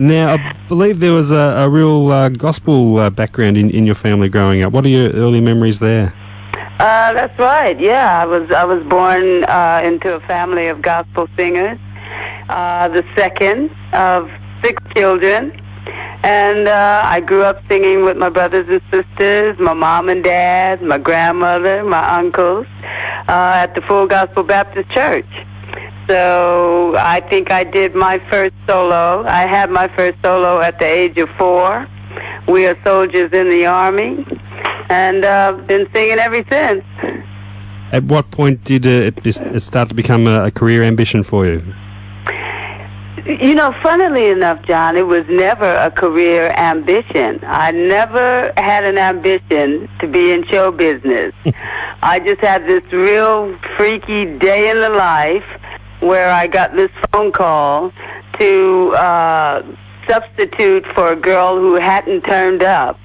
Now, I believe there was a real gospel background in your family growing up. What are your early memories there? That's right. Yeah, I was born into a family of gospel singers, the second of 6 children, and I grew up singing with my brothers and sisters, my mom and dad, my grandmother, my uncles, at the Full Gospel Baptist Church. So I think I did my first solo. I had my first solo at the age of 4. We are soldiers in the Army, and been singing ever since. At what point did it start to become a career ambition for you? You know, funnily enough, John, it was never a career ambition. I never had an ambition to be in show business. I just had this real freaky day in the life where I got this phone call to substitute for a girl who hadn't turned up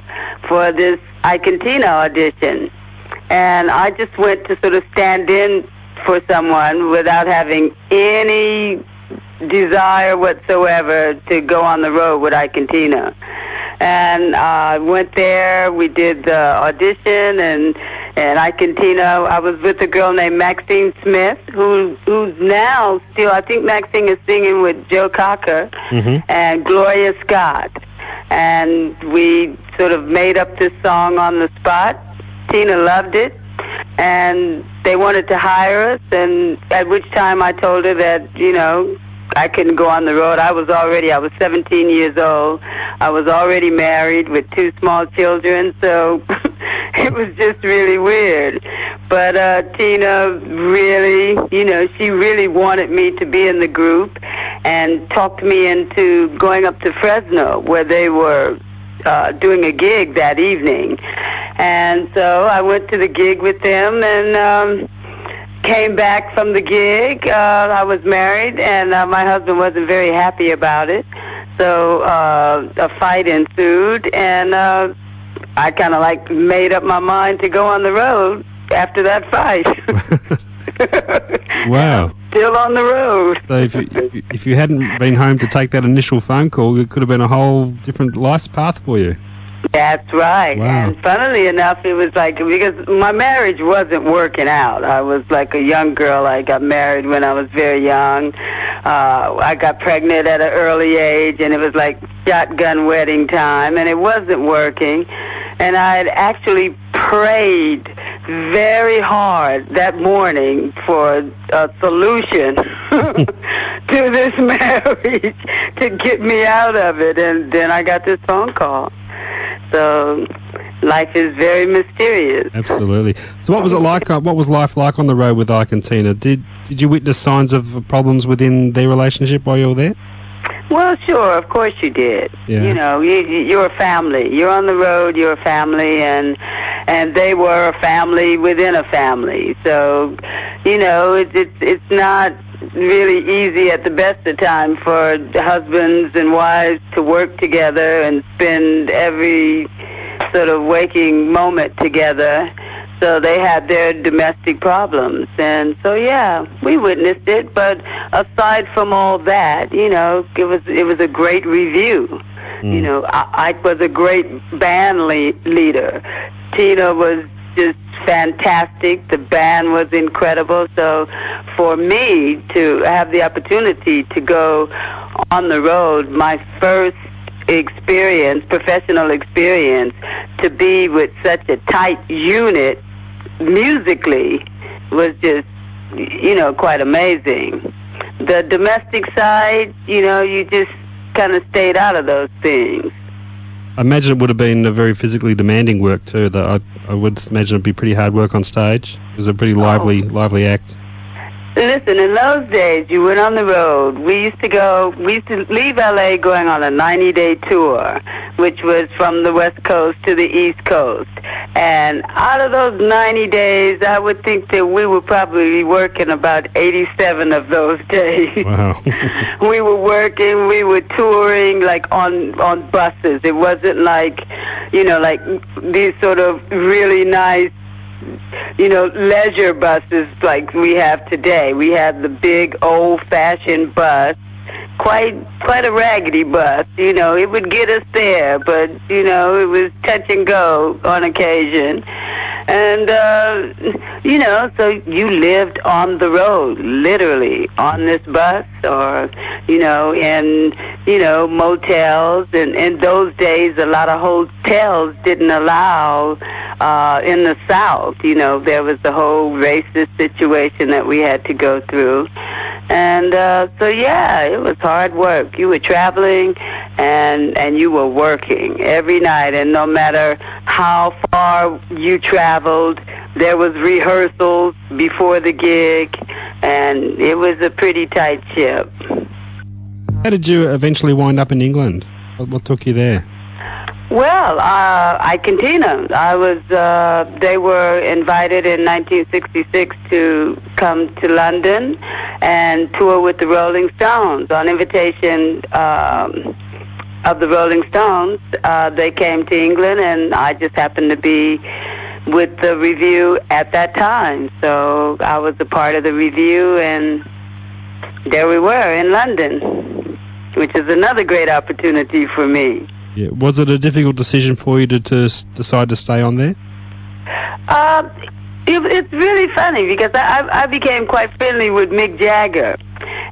for this I Cantina audition. And I just went to sort of stand in for someone without having any desire whatsoever to go on the road with I Cantina. And I went there, we did the audition, and I Cantina, I was with a girl named Maxine Smith, who's now still, I think Maxine is singing with Joe Cocker and Gloria Scott. And we sort of made up this song on the spot. Tina loved it, and they wanted to hire us, and at which time I told her that, you know, I couldn't go on the road. I was 17 years old. I was already married with 2 small children, so it was just really weird. But Tina really, you know, she really wanted me to be in the group and talked me into going up to Fresno, where they were doing a gig that evening. And so I went to the gig with them and came back from the gig. I was married, and my husband wasn't very happy about it. So a fight ensued, and I kind of like made up my mind to go on the road after that fight. Wow. Still on the road. So if you hadn't been home to take that initial phone call, it could have been a whole different life's path for you. That's right. Wow. And funnily enough, it was like, because my marriage wasn't working out. I was like a young girl. I got married when I was very young. I got pregnant at an early age, and it was like shotgun wedding time, and it wasn't working. And I had actually prayed very hard that morning for a solution to this marriage to get me out of it. And then I got this phone call. So life is very mysterious. Absolutely. So what was it like? What was life like on the road with Ike and Tina? Did you witness signs of problems within their relationship while you were there? Well, sure, of course you did. Yeah. You know, you're a family. You're on the road, you're a family, and they were a family within a family. So, you know, it's not really easy at the best of times for husbands and wives to work together and spend every sort of waking moment together. So they had their domestic problems. And so, yeah, we witnessed it. But aside from all that, you know, it was a great review. You know, Ike was a great band leader. Tina was just fantastic. The band was incredible. So for me to have the opportunity to go on the road, my first experience, professional experience, to be with such a tight unit musically was just, you know, quite amazing. The domestic side, you know, you just kind of stayed out of those things. I imagine it would have been a very physically demanding work too. That I would imagine it'd be pretty hard work on stage. It was a pretty lively act. Listen, in those days, you went on the road. We used to leave L.A. going on a 90-day tour, which was from the West Coast to the East Coast. And out of those 90 days, I would think that we were probably working about 87 of those days. Wow. We were working, we were touring, like on buses. It wasn't like, you know, like these sort of really nice, you know, leisure buses like we have today. We had the big old-fashioned bus, quite a raggedy bus. You know, it would get us there, but, you know, it was touch and go on occasion. And, you know, so you lived on the road, literally, on this bus or, you know, in, you know, motels. And in those days, a lot of hotels didn't allow, in the South, you know, there was the whole racist situation that we had to go through. And, so yeah, it was hard work. You were traveling and you were working every night, and no matter how far you traveled, there was rehearsals before the gig, and it was a pretty tight ship. How did you eventually wind up in England? What took you there? Well, Cantina. They were invited in 1966 to come to London and tour with the Rolling Stones. On invitation of the Rolling Stones, they came to England, and I just happened to be with the review at that time. So I was a part of the review, and there we were in London, which is another great opportunity for me. Yeah. Was it a difficult decision for you to decide to stay on there? It's really funny because I became quite friendly with Mick Jagger.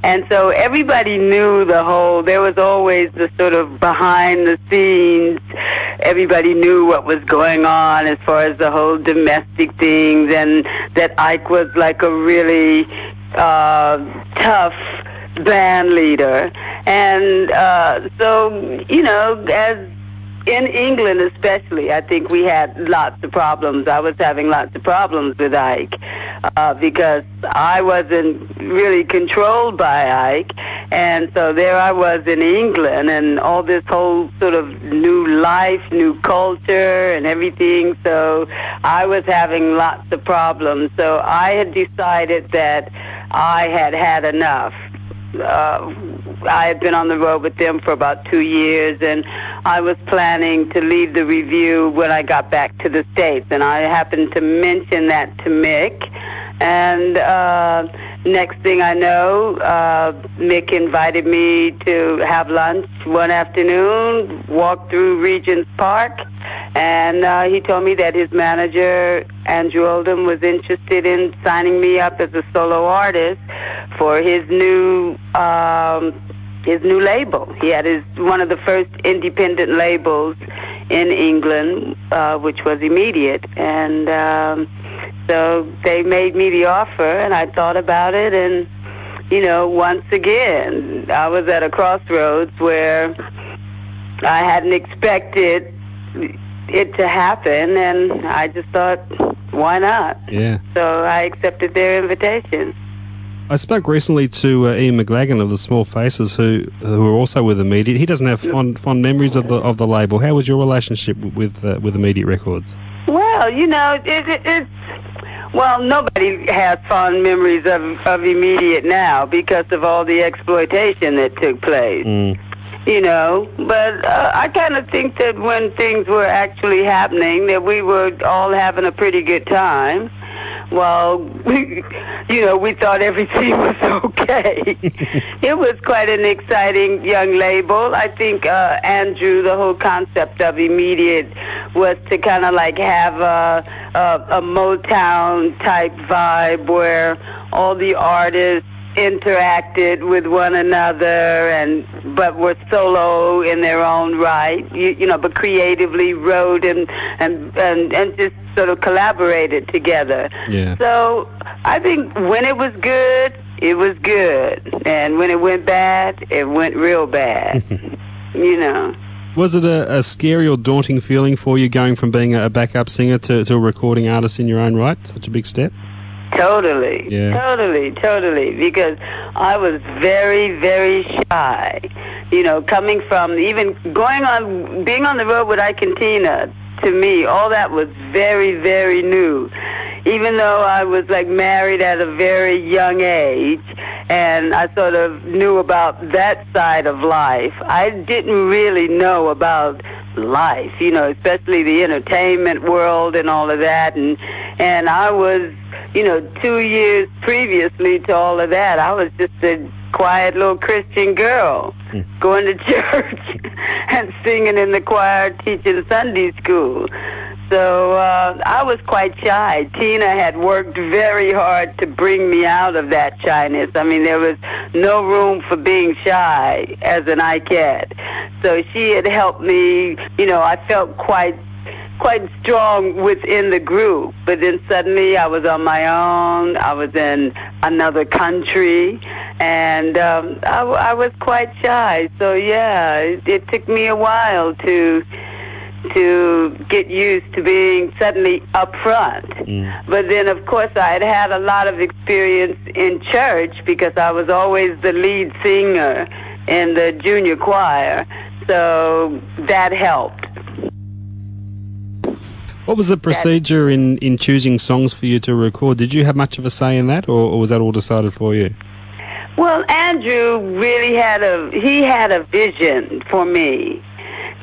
And so everybody knew there was always the sort of behind the scenes. Everybody knew what was going on as far as the whole domestic things, and that Ike was like a really tough band leader. And so, you know, as in England especially, I think we had lots of problems. I was having lots of problems with Ike because I wasn't really controlled by Ike. And so there I was in England, and all this whole sort of new life, new culture and everything. So I was having lots of problems. So I had decided that I had had enough. I had been on the road with them for about 2 years, and I was planning to leave the review when I got back to the States, and I happened to mention that to Mick, and next thing I know, Mick invited me to have lunch one afternoon, walk through Regent's Park, and he told me that his manager, Andrew Oldham, was interested in signing me up as a solo artist for his new label. He had one of the first independent labels in England, which was Immediate, and so they made me the offer, and I thought about it, and you know, once again, I was at a crossroads where I hadn't expected it to happen, and I just thought, why not? Yeah. So I accepted their invitation. I spoke recently to Ian McLagan of the Small Faces, who are also with Immediate. He doesn't have fond memories of the label. How was your relationship with Immediate Records? Well, you know, well, nobody has fond memories of Immediate now because of all the exploitation that took place. You know, but I kind of think that when things were actually happening, that we were all having a pretty good time. Well, you know, we thought everything was okay. It was quite an exciting young label. I think Andrew, the whole concept of Immediate was to kind of like have a Motown type vibe where all the artists interacted with one another, but were solo in their own right, you know, but creatively wrote and just sort of collaborated together. Yeah. So I think when it was good, it was good, and when it went bad, it went real bad. You know. Was it a scary or daunting feeling for you going from being a backup singer to a recording artist in your own right? Such a big step. Totally, yeah. Totally, because I was very, very shy. You know, coming from even being on the road with Cantina, to me, all that was very, very new. Even though I was like married at a very young age, and I sort of knew about that side of life, I didn't really know about life, you know, especially the entertainment world and all of that, and I was 2 years previously to all of that, I was just a quiet little Christian girl going to church and singing in the choir, teaching Sunday school. So I was quite shy. Tina had worked very hard to bring me out of that shyness. I mean, there was no room for being shy as an ICAD. So she had helped me. I felt quite strong within the group. But then suddenly I was on my own. I was in another country. And I was quite shy. So, yeah, it took me a while to get used to being suddenly up front. But then, of course, I had a lot of experience in church because I was always the lead singer in the junior choir. So that helped. What was the procedure in choosing songs for you to record? Did you have much of a say in that, or was that all decided for you? Well, Andrew really had a vision for me.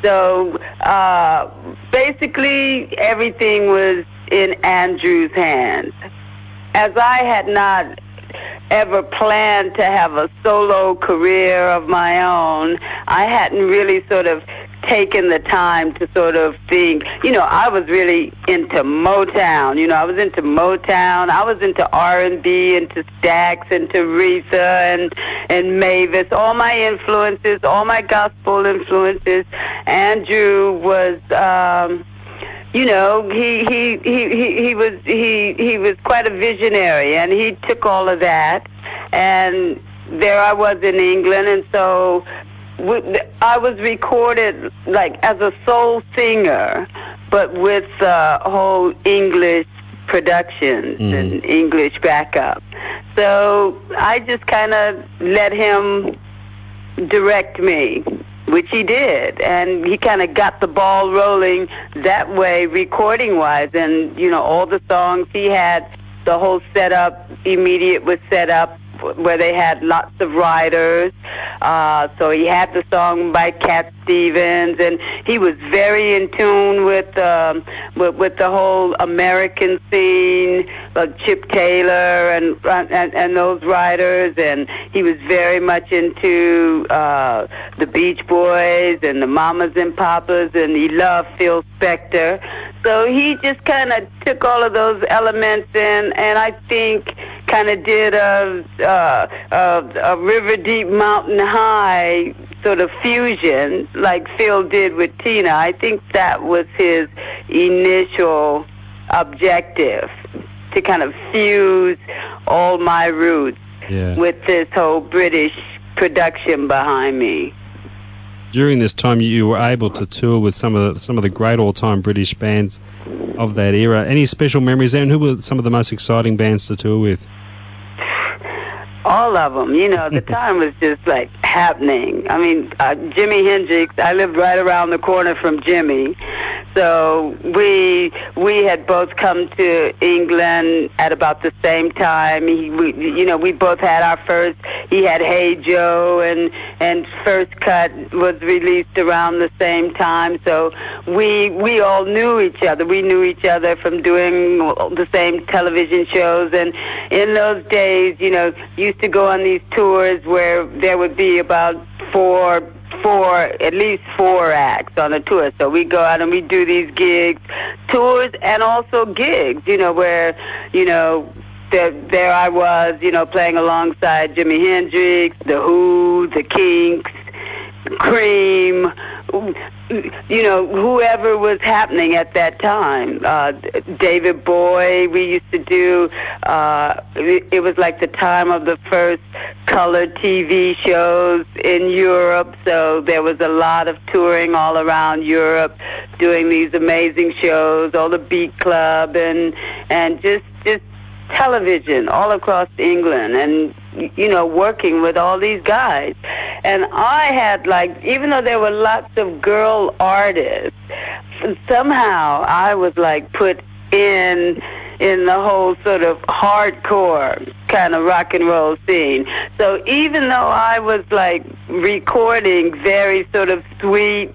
So basically everything was in Andrew's hands. As I had not ever planned to have a solo career of my own, I hadn't really sort of taken the time to sort of think, I was really into Motown. I was into Motown. I was into R&B, into Stax, into Aretha and Mavis. All my influences, all my gospel influences. Andrew was, he was quite a visionary, and he took all of that. And there I was in England, and so I was recorded like as a soul singer, but with whole English productions and English backup. So I just kind of let him direct me, which he did, and he kind of got the ball rolling that way, recording-wise. And all the songs he had, the whole setup, immediate was set up where they had lots of writers. So he had the song by Cat Stevens, and he was very in tune with the whole American scene, Chip Taylor and those writers, and he was very much into the Beach Boys and the Mamas and Papas, and he loved Phil Spector. So he just kind of took all of those elements in, and I think kind of did a River Deep, Mountain High sort of fusion like Phil did with Tina. I think that was his initial objective, to kind of fuse all my roots with this whole British production behind me. During this time, you were able to tour with some of the great all-time British bands of that era. Any special memories there, and who were some of the most exciting bands to tour with? All of them. The time was just like happening. I mean, Jimi Hendrix, I lived right around the corner from Jimmy. So we had both come to England at about the same time. We both had our first. He had Hey Joe, and First Cut was released around the same time. So we all knew each other. We knew each other from doing the same television shows. And in those days, used to go on these tours where there would be about at least four acts on a tour. So we go out and we do these gigs, tours, and also gigs, where, there I was, playing alongside Jimi Hendrix, The Who, The Kinks, Cream, whoever was happening at that time. David Bowie, we used to do, it was like the time of the first color TV shows in Europe, so there was a lot of touring all around Europe, doing these amazing shows, all the Beat Club, and just television all across England, and working with all these guys. And I had, even though there were lots of girl artists, somehow I was put in the whole sort of hardcore kind of rock and roll scene. So even though I was recording very sort of sweet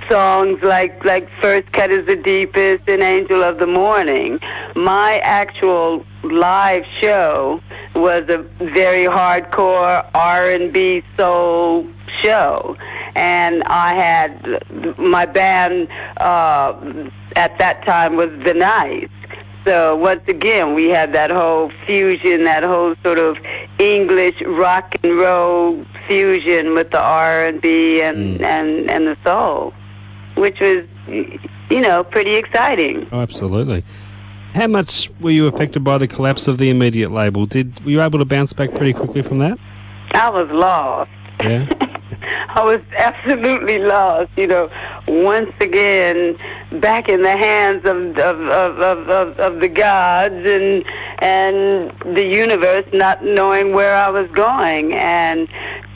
songs like First Cut is the Deepest and Angel of the Morning, my actual live show was a very hardcore R&B soul show. And I had, my band at that time was The Nice. So once again, we had that whole fusion, that whole sort of English rock and roll fusion with the R&B and the soul, which was, pretty exciting. Oh, absolutely. How much were you affected by the collapse of the immediate label? Were you able to bounce back pretty quickly from that? I was lost. Yeah. I was absolutely lost, once again back in the hands of the gods and the universe, not knowing where I was going, and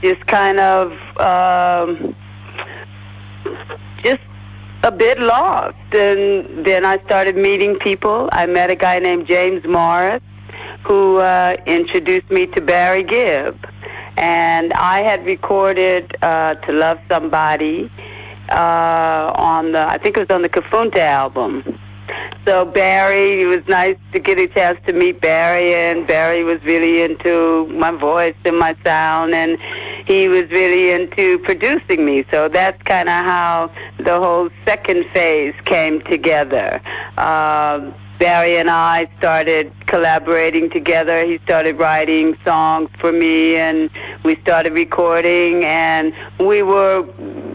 just kind of just a bit lost. And then I started meeting people. I met a guy named James Morris who introduced me to Barry Gibb. And I had recorded To Love Somebody I think it was on the Kafunta album. So Barry, it was nice to get a chance to meet Barry, and Barry was really into my voice and my sound, and he was really into producing me. So that's kind of how the whole second phase came together. Barry and I started collaborating together. He started writing songs for me, and we started recording, and we were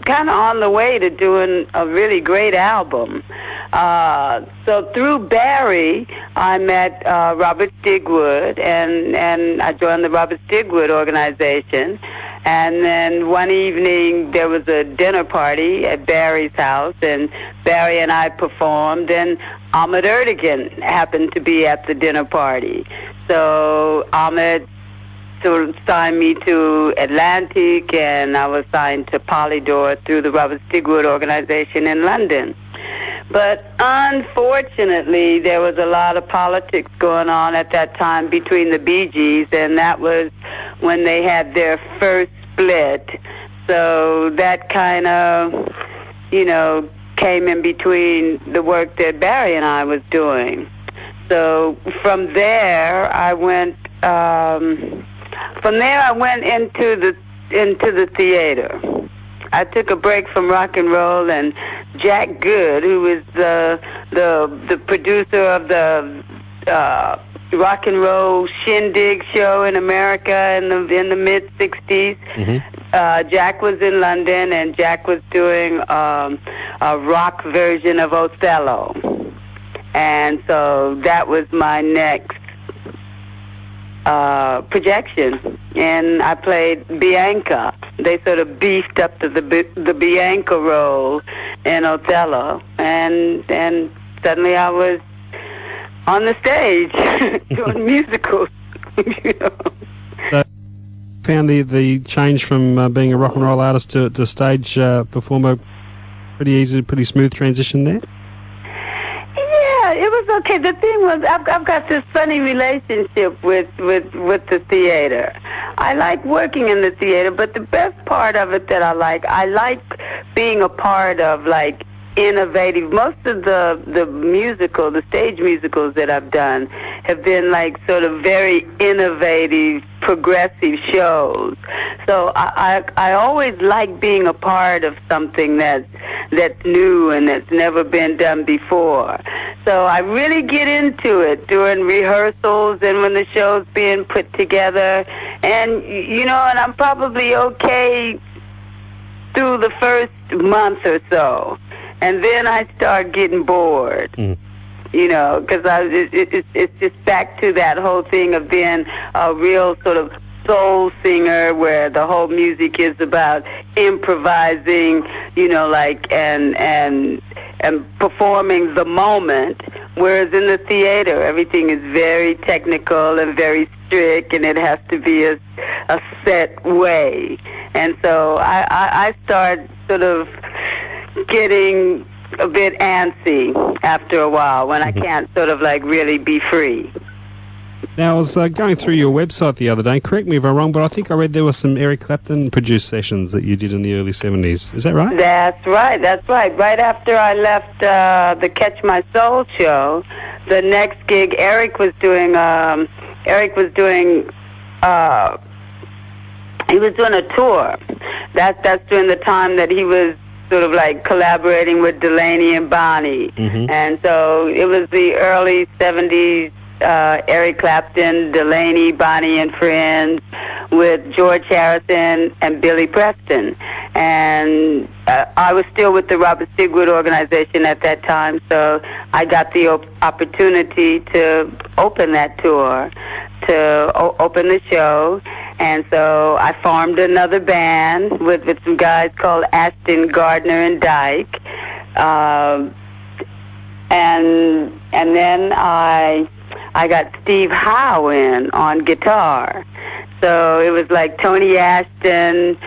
kind of on the way to doing a really great album. So through Barry, I met Robert Stigwood, and I joined the Robert Stigwood organization. And then one evening, there was a dinner party at Barry's house, and Barry and I performed, and Ahmet Ertegun happened to be at the dinner party. So Ahmet sort of signed me to Atlantic, and I was signed to Polydor through the Robert Stigwood organization in London. But unfortunately, there was a lot of politics going on at that time between the Bee Gees, and that was when they had their first split. So that kind of, came in between the work that Barry and I was doing. So from there, I went into the theater. I took a break from rock and roll, and Jack Good, who was the producer of the rock and roll shindig show in America in the mid-'60s. Mm-hmm. Jack was in London, and Jack was doing a rock version of Othello. And so that was my next projection. And I played Bianca. They sort of beefed up to the Bianca role in Othello. And suddenly I was on the stage doing musicals. So found the change from being a rock and roll artist to stage performer pretty easy, pretty smooth transition there? Yeah, it was okay. The thing was, I've got this funny relationship with the theater. I like working in the theater, but the best part of it that I like being a part of, like, innovative. Most of the stage musicals that I've done have been like sort of very innovative, progressive shows. So I always like being a part of something that's new and that's never been done before. So I really get into it during rehearsals and when the show's being put together. And, and I'm probably okay through the first month or so. And then I start getting bored, because it's just back to that whole thing of being a real sort of soul singer where the whole music is about improvising, and performing the moment. Whereas in the theater, everything is very technical and very strict, and it has to be a set way. And so I start sort of getting a bit antsy after a while when I can't sort of like really be free. Now, I was going through your website the other day. Correct me if I'm wrong, but I think I read there were some Eric Clapton produced sessions that you did in the early 70s. Is that right? That's right. Right after I left the Catch My Soul show, the next gig Eric was doing he was doing a tour. That's during the time that he was sort of like collaborating with Delaney and Bonnie. Mm-hmm. And so it was the early 70s, Eric Clapton, Delaney, Bonnie and Friends, with George Harrison and Billy Preston. And I was still with the Robert Stigwood organization at that time, so I got the opportunity to open that tour, to open the show. And so I formed another band with some guys called Ashton, Gardner, and Dyke. And then I got Steve Howe in on guitar. So it was like Tony Ashton,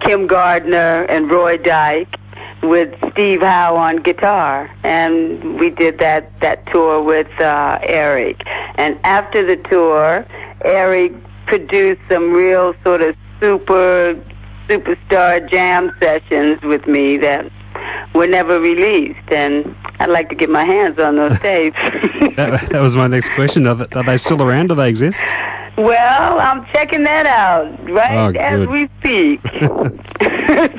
Kim Gardner, and Roy Dyke with Steve Howe on guitar. And we did that tour with Eric. And after the tour, Eric produced some real sort of superstar jam sessions with me that were never released, and I'd like to get my hands on those tapes. that was my next question. Are they still around? Do they exist? Well, I'm checking that out as we speak.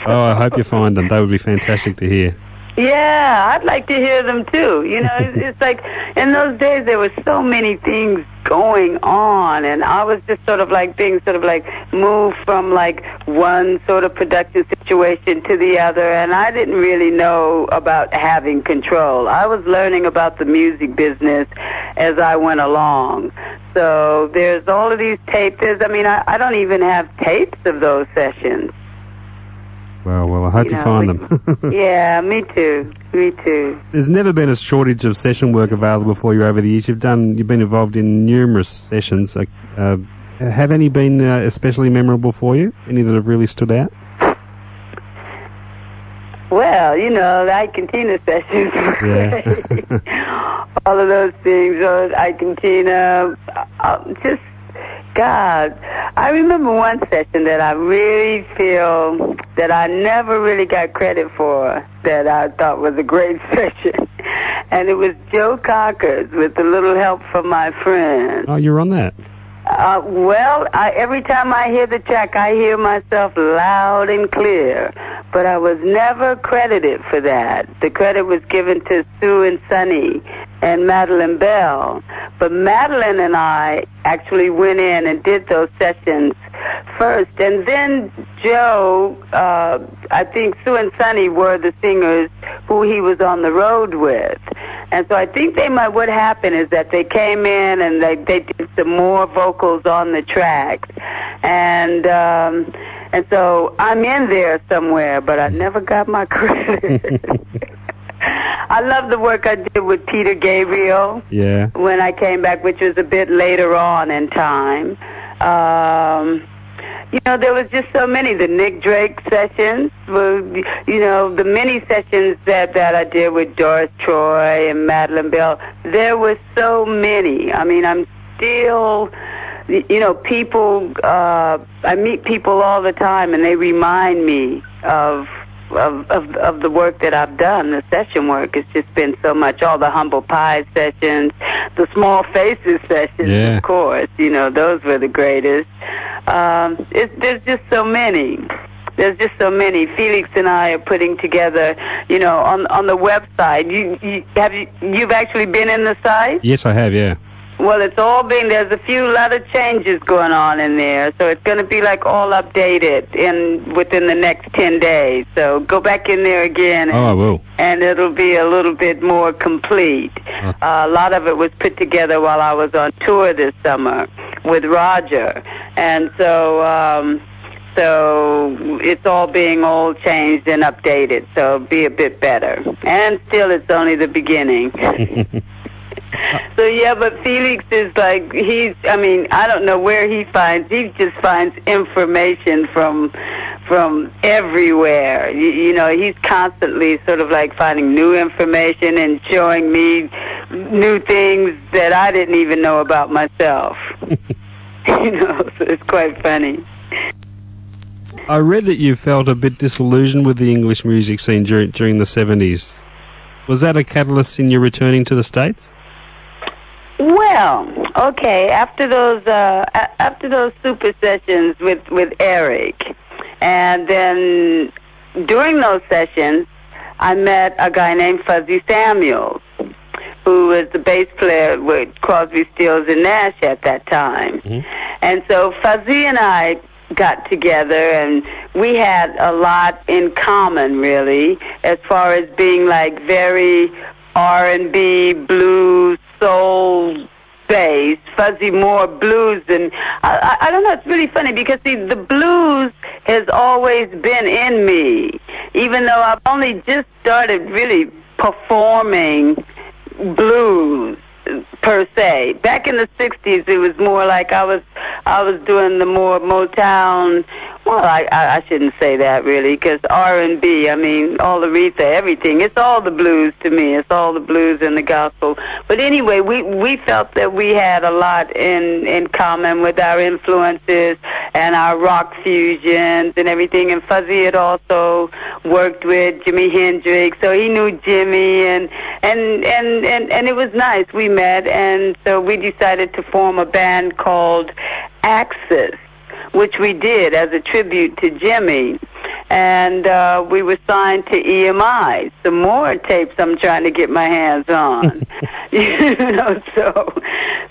Oh, I hope you find them. They would be fantastic to hear. Yeah, I'd like to hear them too. You know, it's like in those days there were so many things going on, and I was just sort of like being sort of like moved from like one sort of production situation to the other, and I didn't really know about having control. I was learning about the music business as I went along. So there's all of these tapes. I don't even have tapes of those sessions. Well, I hope you find them. Yeah, me too. There's never been a shortage of session work available for you over the years. You've been involved in numerous sessions. Have any been especially memorable for you? Any that have really stood out? Well, the I Cantina sessions. Yeah. All of those things. I Cantina, just... God, I remember one session that I really feel that I never really got credit for, that I thought was a great session. And it was Joe Cocker's with a little help from my friend. Oh, you're on that? Every time I hear the track, I hear myself loud and clear. But I was never credited for that. The credit was given to Sue and Sonny and Madeline Bell. But Madeline and I actually went in and did those sessions first. And then Joe, I think Sue and Sonny were the singers who he was on the road with. And so I think what happened is that they came in and they did some more vocals on the tracks. And so I'm in there somewhere, but I never got my credit. I love the work I did with Peter Gabriel. Yeah. When I came back, which was a bit later on in time. There was just so many. The Nick Drake sessions, the many sessions that I did with Doris Troy and Madeline Bell. There were so many. I'm still... people, I meet people all the time, and they remind me of the work that I've done, the session work. It's just been so much. All the Humble Pie sessions, the Small Faces sessions, yeah. Of course. Those were the greatest. There's just so many. There's just so many. Felix and I are putting together, on the website. You've actually been in the site? Yes, I have, yeah. Well, it's all there's a lot of changes going on in there, so it's going to be like all updated within the next 10 days. So go back in there again. I will. And it'll be a little bit more complete. A lot of it was put together while I was on tour this summer with Roger. And so it's all being all changed and updated, so it'll be a bit better. And still, it's only the beginning. So, yeah, but Felix is like, I don't know where he just finds information from everywhere. He's constantly sort of like finding new information and showing me knew things that I didn't even know about myself. You know, so it's quite funny. I read that you felt a bit disillusioned with the English music scene during the 70s. Was that a catalyst in your returning to the States? Well, okay, after those super sessions with Eric, and then during those sessions, I met a guy named Fuzzy Samuels, who was the bass player with Crosby, Stills, and Nash at that time. Mm-hmm. And so Fuzzy and I got together, and we had a lot in common, really, as far as being like very R&B, blues, soul based. Fuzzy more blues than I don't know. It's really funny because see, the blues has always been in me, even though I've only just started really performing blues per se. Back in the 60s, it was more like I was doing the more Motown. Well, I shouldn't say that really, because R&B, I mean, all Aretha, everything, it's all the blues to me. It's all the blues and the gospel. But anyway, we felt that we had a lot in common with our influences and our rock fusions and everything. And Fuzzy had also worked with Jimi Hendrix, so he knew Jimmy, and it was nice. We met, and so we decided to form a band called Axis, which we did as a tribute to Jimmy. And we were signed to EMI. Some more tapes I'm trying to get my hands on. You know,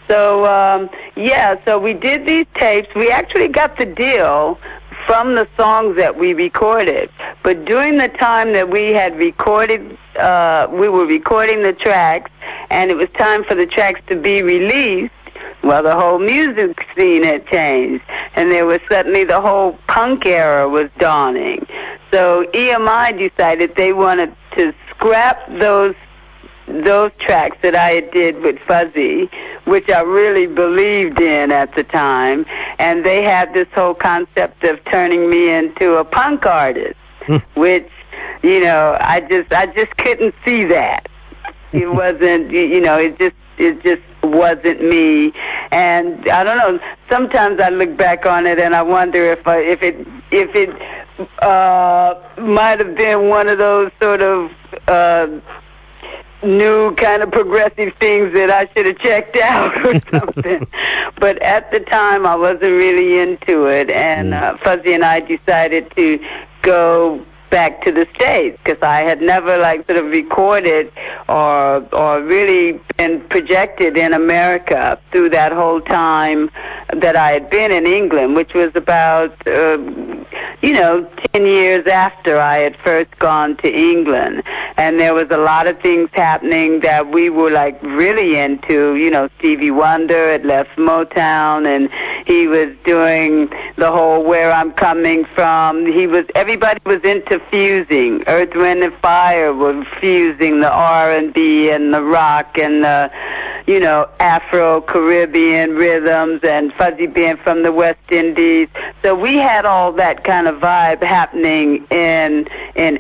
so we did these tapes. We actually got the deal from the songs that we recorded. But during the time that we had recorded, we were recording the tracks, and it was time for the tracks to be released. Well, the whole music scene had changed, and there was suddenly the whole punk era was dawning. So EMI decided they wanted to scrap those tracks that I did with Fuzzy, which I really believed in at the time, and they had this whole concept of turning me into a punk artist, which, you know, I just couldn't see that. It wasn't, you know, it just wasn't me. And I don't know, sometimes I look back on it and I wonder if it might have been one of those sort of new kind of progressive things that I should have checked out or something. But at the time I wasn't really into it, and Fuzzy and I decided to go back to the States, because I had never like sort of recorded or really been projected in America through that whole time that I had been in England, which was about 10 years after I had first gone to England. And there was a lot of things happening that we were like really into. You know, Stevie Wonder had left Motown, and he was doing the whole Where I'm Coming From. Everybody was into fusing. Earth, Wind and Fire were fusing the R&B and the rock and the, you know, Afro-Caribbean rhythms, and Fuzzy being from the West Indies. So we had all that kind of vibe happening in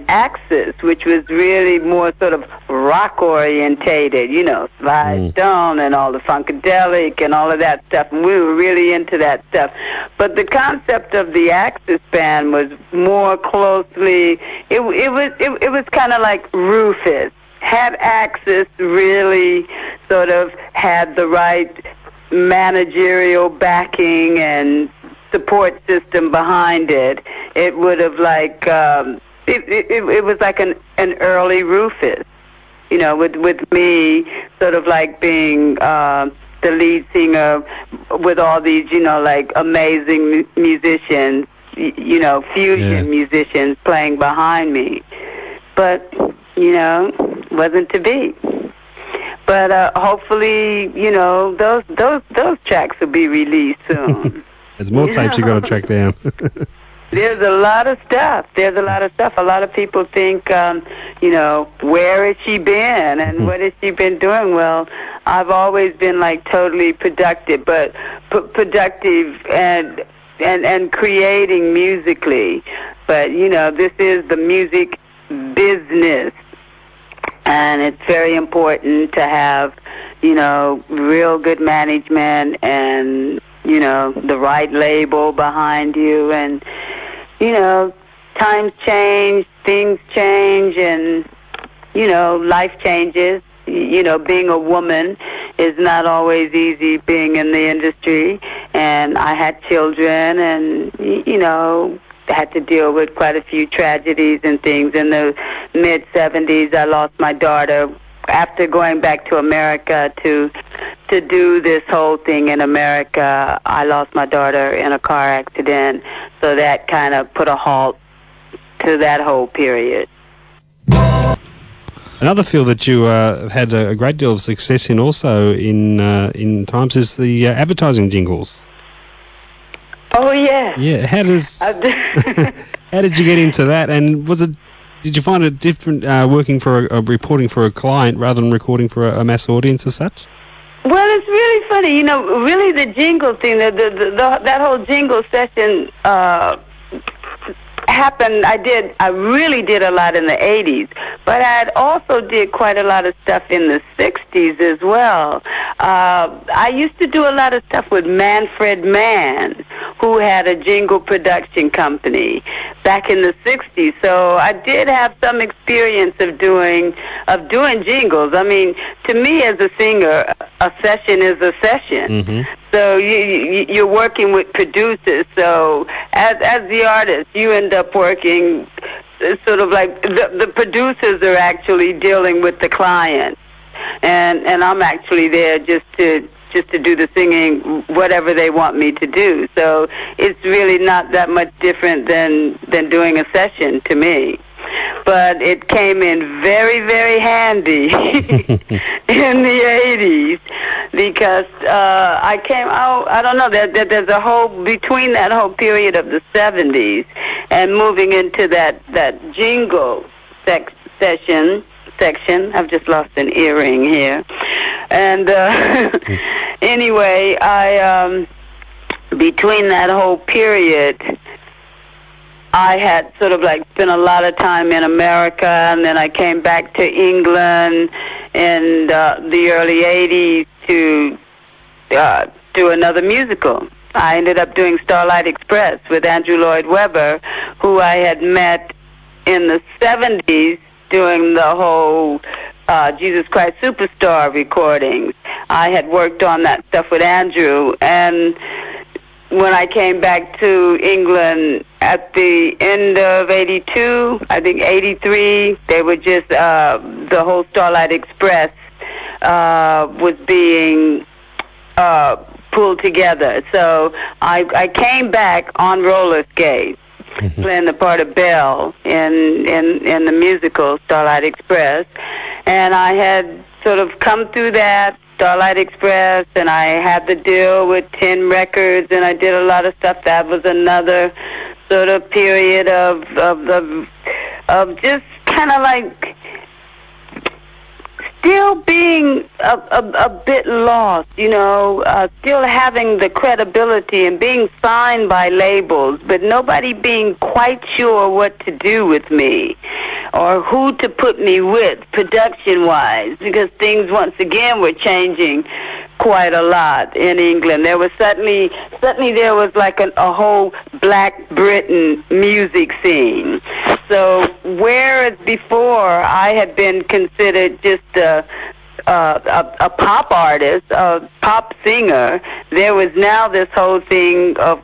Axis, which was really more sort of rock-orientated, you know, Sly Stone and all the Funkadelic and all of that stuff, and we were really into that stuff. But the concept of the Axis band was more closely, it was kind of like Rufus. Had Axis really sort of had the right managerial backing and support system behind it, it would have like it was like an early Rufus, you know, with me sort of like being the lead singer with all these, you know, like amazing musicians, you know, fusion musicians playing behind me. But, you know, wasn't to be. But hopefully, you know, those tracks will be released soon. There's more tapes you got to track down. There's a lot of stuff. A lot of people think, you know, where has she been and what has she been doing? Well, I've always been like totally productive, but productive and creating musically. But, you know, this is the music business, and it's very important to have real good management and, the right label behind you. And, times change, things change, and, life changes. Being a woman is not always easy being in the industry. And I had children and, had to deal with quite a few tragedies and things. In the mid-'70s, I lost my daughter after going back to America to do this whole thing in America. I lost my daughter in a car accident, so that kind of put a halt to that whole period. Another field that you have had a great deal of success in also in times is the advertising jingles. Oh, yeah. Yeah, how did you get into that? And did you find it different working for reporting for a client rather than recording for a mass audience as such? Well, it's really funny. Really the jingle thing, that whole jingle session happened. I really did a lot in the 80s, but I also did quite a lot of stuff in the 60s as well. I used to do a lot of stuff with Manfred Mann, who had a jingle production company back in the 60s. So I did have some experience of doing jingles. I mean, to me as a singer, a session is a session. Mm-hmm. So you're working with producers. So as the artist, you end up working sort of like the producers are actually dealing with the client, and I'm actually there just to do the singing, whatever they want me to do. So it's really not that much different than doing a session to me. But it came in very, very handy in the 80s because I came out, I don't know, there's a whole, between that whole period of the 70s and moving into that jingle section, I've just lost an earring here. And anyway, I between that whole period, I had sort of like spent a lot of time in America, and then I came back to England in the early 80s to do another musical. I ended up doing Starlight Express with Andrew Lloyd Webber, who I had met in the 70s doing the whole Jesus Christ Superstar recordings. I had worked on that stuff with Andrew, and when I came back to England at the end of 82, I think 83, they were just, the whole Starlight Express was being pulled together. So I came back on roller skates, playing the part of Belle in the musical Starlight Express. And I had sort of come through that Starlight Express, and I had the deal with 10 Records, and I did a lot of stuff. That was another sort of period of just kind of like still being a bit lost, still having the credibility and being signed by labels, but nobody being quite sure what to do with me or who to put me with production-wise, because things once again were changing quite a lot in England. There was suddenly there was like a whole Black Britain music scene. So whereas before I had been considered just a pop artist, a pop singer, there was now this whole thing of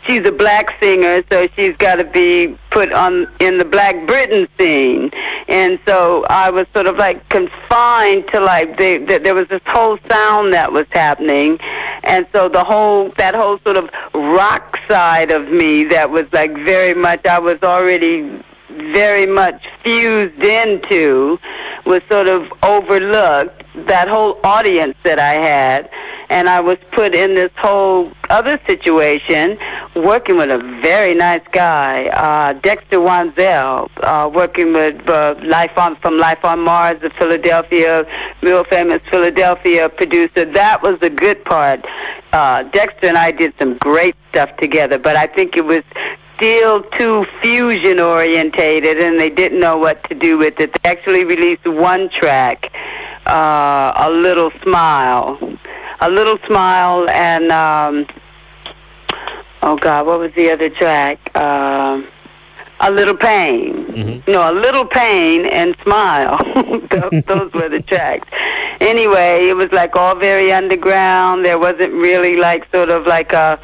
she's a black singer, so she's got to be put on in the Black Britain scene. And so I was sort of like confined to like there was this whole sound that was happening, and so that whole sort of rock side of me that was like very much, I was already very much fused into, was sort of overlooked, that whole audience that I had. And I was put in this whole other situation, working with a very nice guy, Dexter Wanzel, working with from Life on Mars, the Philadelphia, real famous Philadelphia producer. That was the good part. Dexter and I did some great stuff together, but I think it was still too fusion orientated, and they didn't know what to do with it. They actually released one track A Little Smile. A Little Smile and, oh God, what was the other track? A Little Pain. Mm-hmm. No, A Little Pain and Smile. those were the tracks. Anyway, it was like all very underground. There wasn't really like sort of like a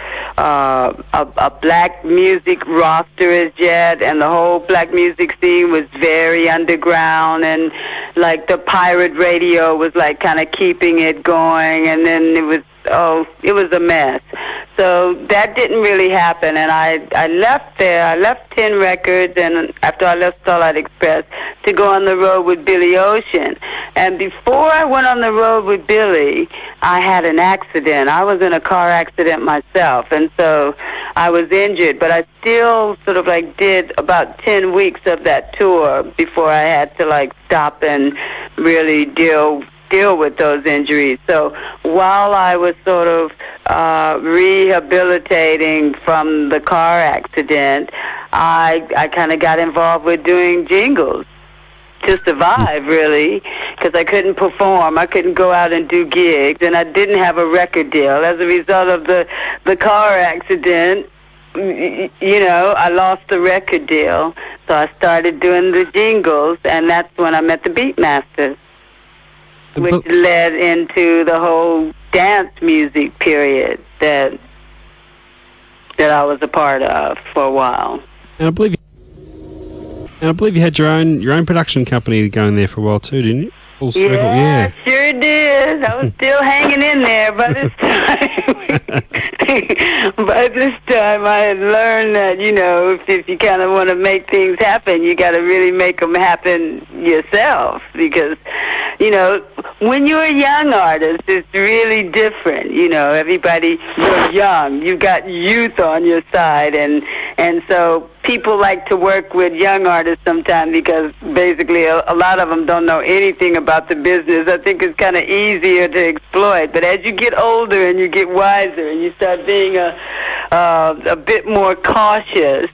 black music roster as yet, and the whole black music scene was very underground, and like the pirate radio was like kind of keeping it going, and then it was a mess. So that didn't really happen, and I left there. I left 10 Records, and after I left Starlight Express, to go on the road with Billy Ocean. And before I went on the road with Billy, I had an accident. I was in a car accident myself, and so I was injured, but I still sort of like did about 10 weeks of that tour before I had to like stop and really deal with those injuries. So while I was sort of rehabilitating from the car accident, I kind of got involved with doing jingles to survive, really, because I couldn't perform. I couldn't go out and do gigs, and I didn't have a record deal. As a result of the car accident, you know, I lost the record deal, so I started doing the jingles, and that's when I met the Beatmasters, which led into the whole dance music period that I was a part of for a while. And I believe you had your own production company going there for a while too, didn't you? Full circle, yeah. Sure did. I was still hanging in there by this time. By this time, I had learned that, you know, if you kind of want to make things happen, you got to really make them happen yourself. Because, you know, when you're a young artist, it's really different. You know, you're young. You've got youth on your side. And so people like to work with young artists sometimes because basically a lot of them don't know anything about the business. I think it's kind of easier to exploit. But as you get older and you get wiser and you start being a bit more cautious,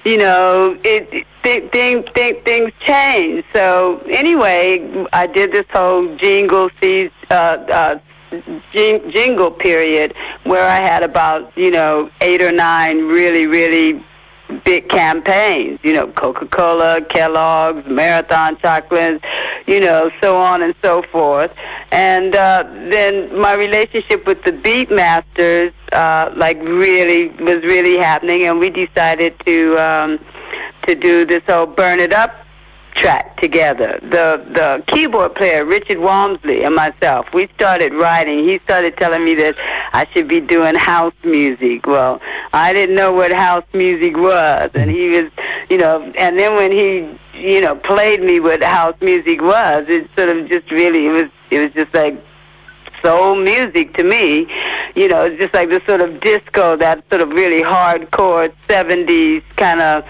you know, things change. So anyway, I did this whole jingle period where I had about, you know, 8 or 9 really, really big campaigns, you know, Coca-Cola, Kellogg's, Marathon Chocolates, you know, so on and so forth. And then my relationship with the Beatmasters, was really happening, and we decided to do this whole Burn It Up track together. The keyboard player, Richard Walmsley, and myself, we started writing. He started telling me that I should be doing house music. Well, I didn't know what house music was, and he was, you know, and then when he, you know, played me what house music was, it sort of just really, it was just like soul music to me. You know, it's just like this sort of disco, that sort of really hardcore 70s kind of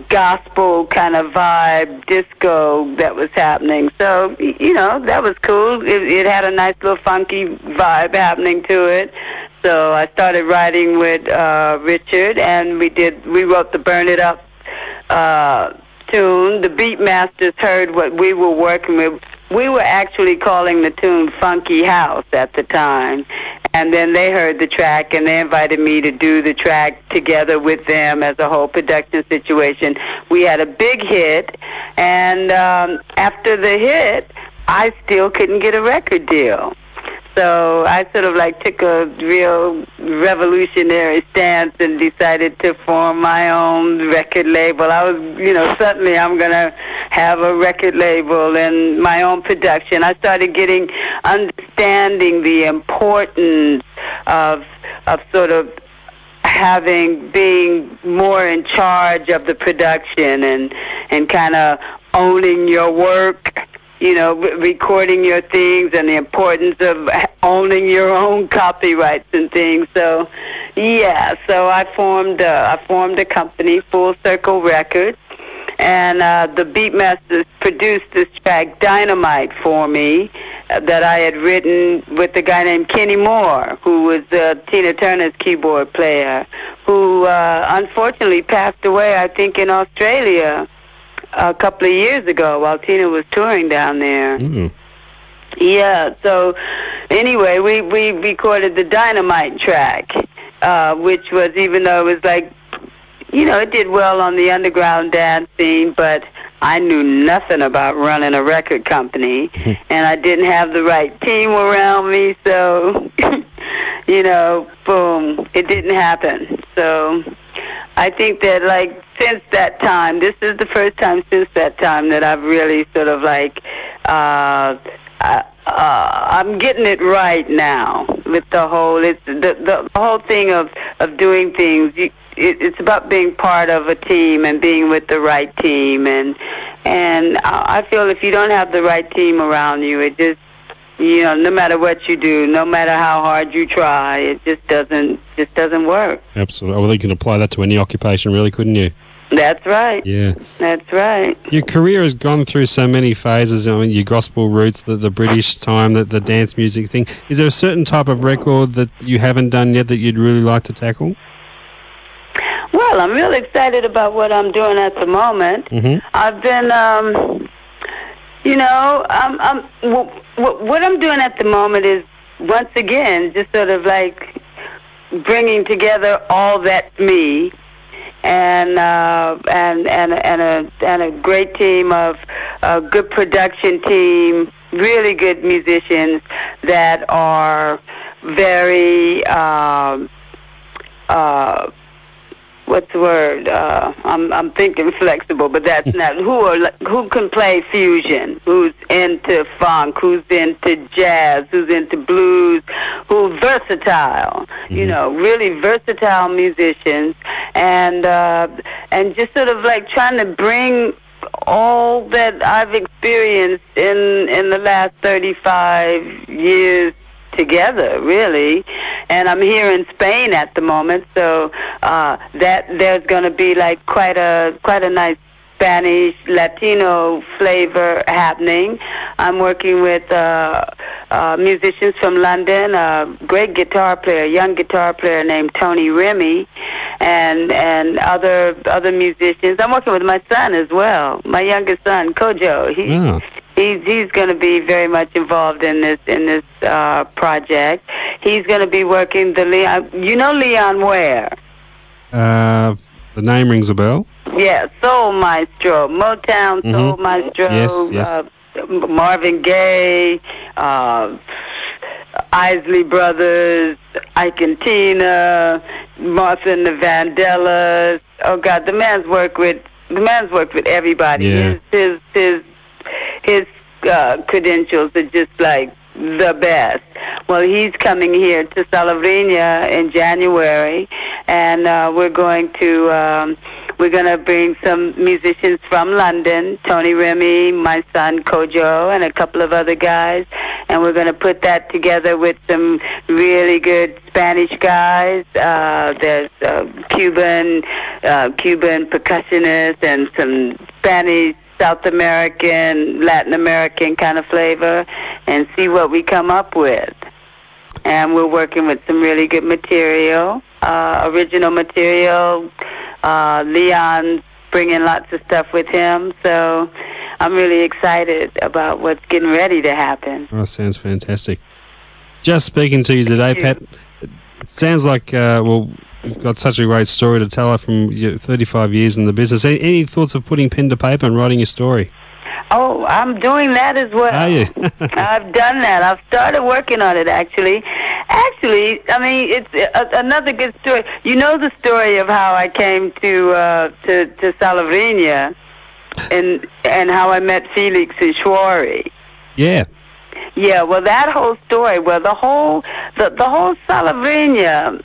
gospel kind of vibe disco that was happening. So, you know, that was cool. It had a nice little funky vibe happening to it. So I started writing with Richard, and we wrote the Burn It Up tune. The Beatmasters heard what we were working with. We were actually calling the tune Funky House at the time. And then they heard the track, and they invited me to do the track together with them as a whole production situation. We had a big hit, and after the hit, I still couldn't get a record deal. So I sort of like took a real revolutionary stance and decided to form my own record label. I was, you know, suddenly I'm going to have a record label and my own production. I started understanding the importance of sort of being more in charge of the production and kind of owning your work. You know, recording your things, and the importance of owning your own copyrights and things. So, yeah. So I formed a company, Full Circle Records, and the Beatmasters produced this track, Dynamite, for me, that I had written with a guy named Kenny Moore, who was Tina Turner's keyboard player, who unfortunately passed away, I think, in Australia a couple of years ago while Tina was touring down there. Mm. Yeah, so anyway, we recorded the Dynamite track, which was, even though it was like, you know, it did well on the underground dance scene, but I knew nothing about running a record company, and I didn't have the right team around me, so, you know, boom, it didn't happen. So I think that, like, since that time, this is the first time since that time that I've really sort of, like, I'm getting it right now with the whole, it's the whole thing of doing things. It's about being part of a team and being with the right team, and I feel if you don't have the right team around you, it just, you know, no matter what you do, no matter how hard you try, it just doesn't work. Absolutely. Well, you can apply that to any occupation, really, couldn't you? That's right. Yeah. That's right. Your career has gone through so many phases. I mean, your gospel roots, the British time, the dance music thing. Is there a certain type of record that you haven't done yet that you'd really like to tackle? Well, I'm really excited about what I'm doing at the moment. Mm-hmm. I've been, you know, what I'm doing at the moment is, once again, just sort of like bringing together all that's me, and a great team of a good production team, really good musicians that are very what's the word? I'm thinking flexible, but that's not who can play fusion, who's into funk, who's into jazz, who's into blues, who's versatile. Mm-hmm. You know, really versatile musicians, and just sort of like trying to bring all that I've experienced in the last 35 years together, really. And I'm here in Spain at the moment, so that there's going to be like quite a nice Spanish Latino flavor happening. I'm working with musicians from London, a great guitar player, young guitar player named Tony Remy, and other musicians. I'm working with my son as well, my youngest son, Kojo. He's going to be very much involved in this project. He's going to be working the Leon. You know Leon Ware? The name rings a bell. Yeah, Soul Maestro, Motown Soul Maestro. Yes. Marvin Gaye, Isley Brothers, Ike and Tina, Martha and the Vandellas. Oh God, the man's worked with everybody. Yeah. His credentials are just like the best. Well, he's coming here to Salvadoria in January, and we're going to bring some musicians from London, Tony Remy, my son Kojo, and a couple of other guys, and we're going to put that together with some really good Spanish guys. There's Cuban percussionists and some Spanish, South American, Latin American kind of flavor, and see what we come up with. And we're working with some really good material, original material. Leon's bringing lots of stuff with him, so I'm really excited about what's getting ready to happen. Oh, sounds fantastic. Just speaking to you today, Pat, it sounds like, you've got such a great story to tell from your 35 years in the business. Any thoughts of putting pen to paper and writing your story? Oh, I'm doing that as well. Are you? I've done that. I've started working on it, actually. Actually, I mean, it's another good story. You know the story of how I came to Salvadoria and how I met Felix and Shwari. Yeah. Yeah, well, that whole story, well, the whole Salvadoria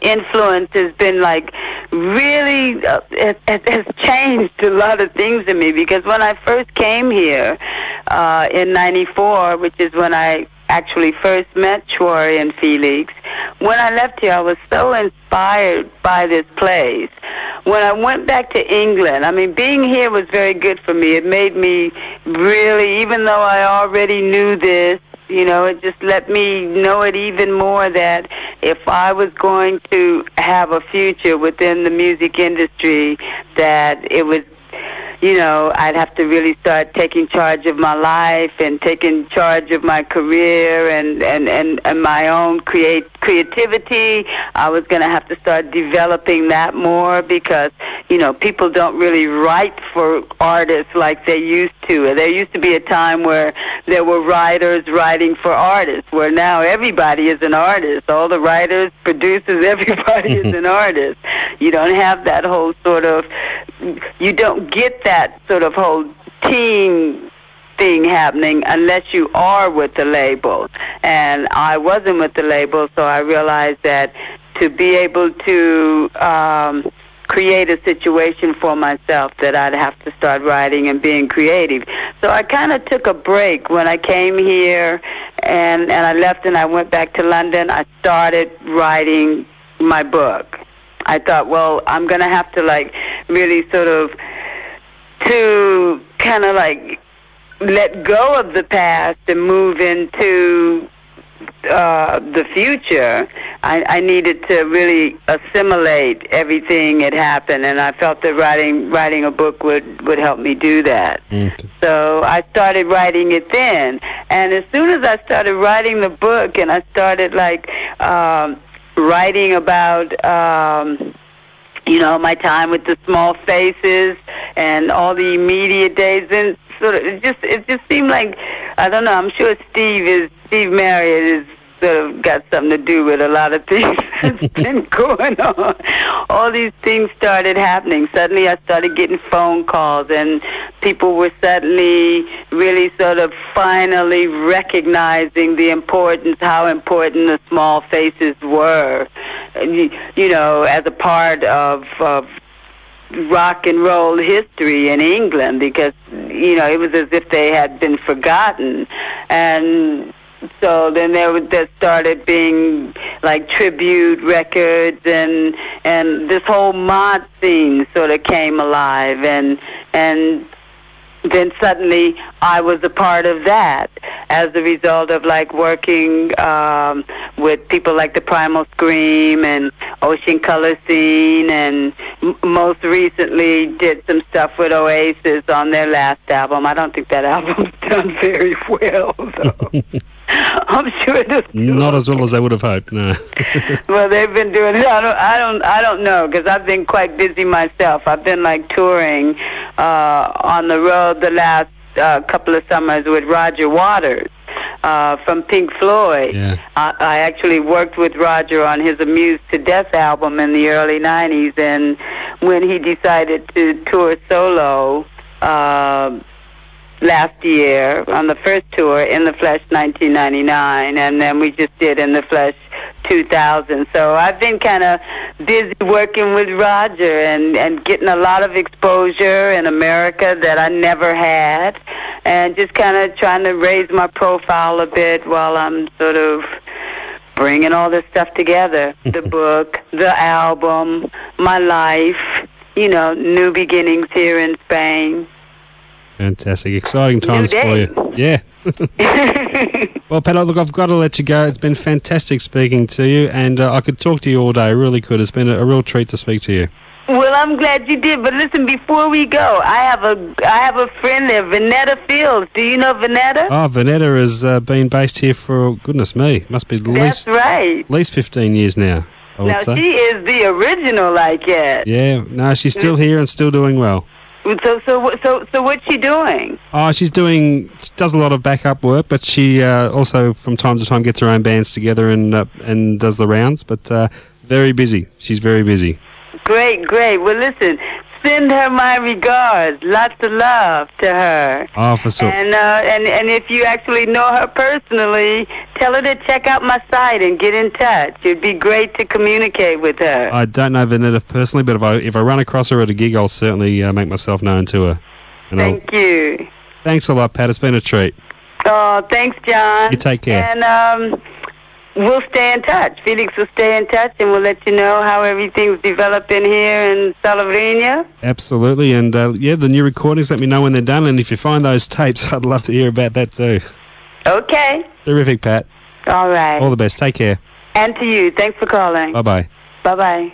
influence has been like really it has changed a lot of things in me, because when I first came here in '94, which is when I actually first met Shwari and Felix, when I left here I was so inspired by this place. When I went back to England, I mean, being here was very good for me. It made me really, even though I already knew this, you know, it just let me know it even more, that if I was going to have a future within the music industry, that it was, I'd have to really start taking charge of my life and taking charge of my career and my own creativity. I was going to have to start developing that more because, people don't really write for artists like they used to. There used to be a time where there were writers writing for artists, where now everybody is an artist. All the writers, producers, everybody is an artist. You don't have that whole you don't get that sort of whole team thing happening unless you are with the label. And I wasn't with the label, so I realized that to be able to create a situation for myself, that I'd have to start writing and being creative. So I kind of took a break when I came here, and I left and I went back to London. I started writing my book. I thought, well, I'm going to have to really sort of to kind of let go of the past and move into the future. I needed to really assimilate everything that happened, and I felt that writing a book would help me do that. Okay. So I started writing it then, and as soon as I started writing the book, and I started writing about my time with the Small Faces and all the immediate days, and it just seemed like, I don't know, I'm sure Steve Marriott is sort of got something to do with a lot of things that's been going on. All these things started happening. Suddenly I started getting phone calls, and people were suddenly really sort of finally recognizing how important the Small Faces were, as a part of rock and roll history in England, because, it was as if they had been forgotten. And so then there started being tribute records, and this whole mod scene sort of came alive, and then suddenly I was a part of that as a result of working with people like the Primal Scream and Ocean Color Scene, and most recently did some stuff with Oasis on their last album. I don't think that album's done very well, though. I'm sure it's not as well as I would have hoped. No. Well, they've been doing it. I don't know, because I've been quite busy myself. I've been touring on the road the last couple of summers with Roger Waters from Pink Floyd. Yeah. I actually worked with Roger on his Amused to Death album in the early 90s, and when he decided to tour solo last year on the first tour, In the Flesh 1999, and then we just did In the Flesh 2000. So I've been kind of busy working with Roger and getting a lot of exposure in America that I never had, and just kind of trying to raise my profile a bit while I'm sort of bringing all this stuff together. The book, the album, my life, new beginnings here in Spain. Fantastic. Exciting times for you. Yeah. Well, Pat, look, I've got to let you go. It's been fantastic speaking to you, and I could talk to you all day. I really could. It's been a real treat to speak to you. Well, I'm glad you did. But listen, before we go, I have a friend there, Vanetta Fields. Do you know Vanetta? Oh, Vanetta has been based here for, goodness me, must be That's right. At least 15 years now, I would say. Now, she is the original, Yeah, no, she's still here and still doing well. So what's she doing? Oh, she does a lot of backup work, but she also from time to time gets her own bands together and does the rounds. But very busy. She's very busy. Great. Well, listen, send her my regards. Lots of love to her. Oh, for sure. And if you actually know her personally, tell her to check out my site and get in touch. It'd be great to communicate with her. I don't know Vanetta personally, but if I run across her at a gig, I'll certainly make myself known to her. And Thank you. Thanks a lot, Pat. It's been a treat. Oh, thanks, John. You take care. And we'll stay in touch. Felix will stay in touch, and we'll let you know how everything's developing here in Salvadoria. Absolutely. And, the new recordings, let me know when they're done. And if you find those tapes, I'd love to hear about that too. Okay. Terrific, Pat. All right. All the best. Take care. And to you. Thanks for calling. Bye-bye. Bye-bye.